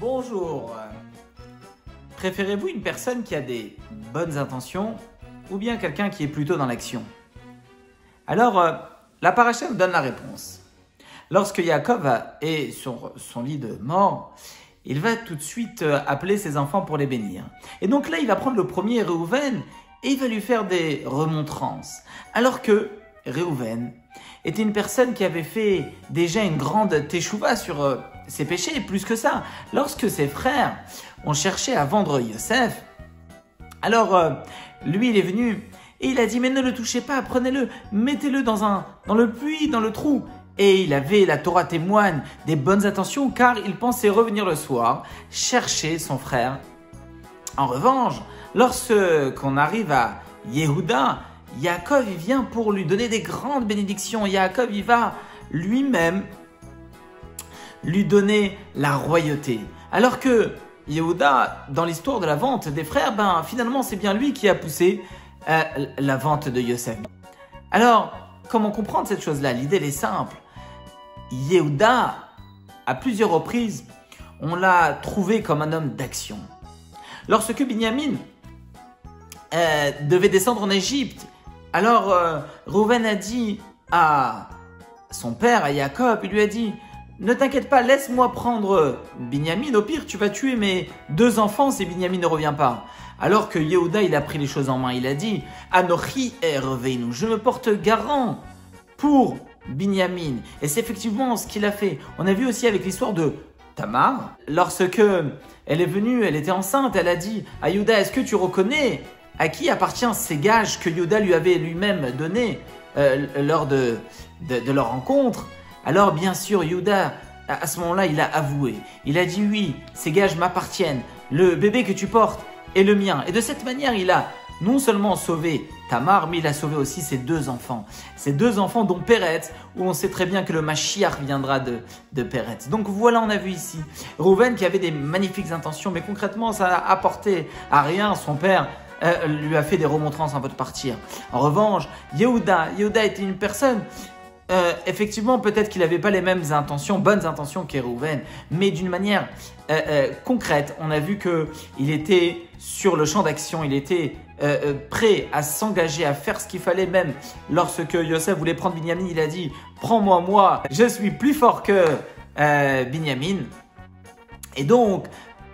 Bonjour. Préférez-vous une personne qui a des bonnes intentions ou bien quelqu'un qui est plutôt dans l'action? Alors, la paracha nous donne la réponse. Lorsque Yaakov est sur son lit de mort, il va tout de suite appeler ses enfants pour les bénir. Et donc là, il va prendre le premier, Réhouven, et il va lui faire des remontrances. Alors que Réhouven était une personne qui avait fait déjà une grande teshuva sur ses péchés, et plus que ça. Lorsque ses frères ont cherché à vendre Yosef, alors lui il est venu et il a dit « Mais ne le touchez pas, prenez-le, mettez-le dans le puits, dans le trou ». Et il avait, la Torah témoigne, des bonnes intentions car il pensait revenir le soir chercher son frère. En revanche, lorsqu'on arrive à Yehuda, Yaakov il vient pour lui donner des grandes bénédictions. Yaakov il va lui-même lui donner la royauté. Alors que Yehuda, dans l'histoire de la vente des frères, finalement c'est bien lui qui a poussé la vente de Yosef. Alors, comment comprendre cette chose-là? L'idée elle est simple. Yehuda, à plusieurs reprises, on l'a trouvé comme un homme d'action. Lorsque Binyamin devait descendre en Égypte, alors Reuven a dit à son père, à Yaakov, il lui a dit « Ne t'inquiète pas, laisse-moi prendre Binyamin, au pire tu vas tuer mes deux enfants si Binyamin ne revient pas. » Alors que Yehuda, il a pris les choses en main, il a dit « Anochi erveinu, je me porte garant pour Binyamin. » Et c'est effectivement ce qu'il a fait. On a vu aussi avec l'histoire de Tamar, lorsque elle est venue, elle était enceinte, elle a dit à Yehuda « Est-ce que tu reconnais à qui appartient ces gages que Yehuda lui avait lui-même donnés lors de leur rencontre ?» Alors bien sûr, Yehuda, à ce moment-là, il a avoué. Il a dit « Oui, ces gages m'appartiennent. Le bébé que tu portes est le mien. » Et de cette manière, il a non seulement sauvé Tamar, mais il a sauvé aussi ses deux enfants. Ces deux enfants dont Péretz, où on sait très bien que le Mashiach viendra de Péretz. Donc voilà, on a vu ici Reuven qui avait des magnifiques intentions, mais concrètement, ça n'a apporté à rien. Son père lui a fait des remontrances avant de partir. En revanche, Yehuda était une personne... effectivement, peut-être qu'il n'avait pas les mêmes intentions, bonnes intentions que Reuven, mais d'une manière concrète, on a vu qu'il était sur le champ d'action, il était prêt à s'engager, à faire ce qu'il fallait. Même lorsque Yosef voulait prendre Binyamin, il a dit « Prends-moi, moi, je suis plus fort que Binyamin ». Et donc,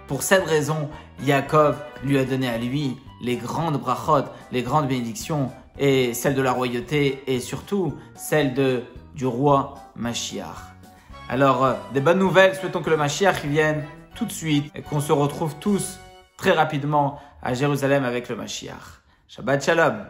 pour cette raison, Yaakov lui a donné à lui les grandes brachot, les grandes bénédictions, et celle de la royauté, et surtout celle du roi Mashiach. Alors, des bonnes nouvelles, souhaitons que le Mashiach vienne tout de suite, et qu'on se retrouve tous très rapidement à Jérusalem avec le Mashiach. Shabbat Shalom.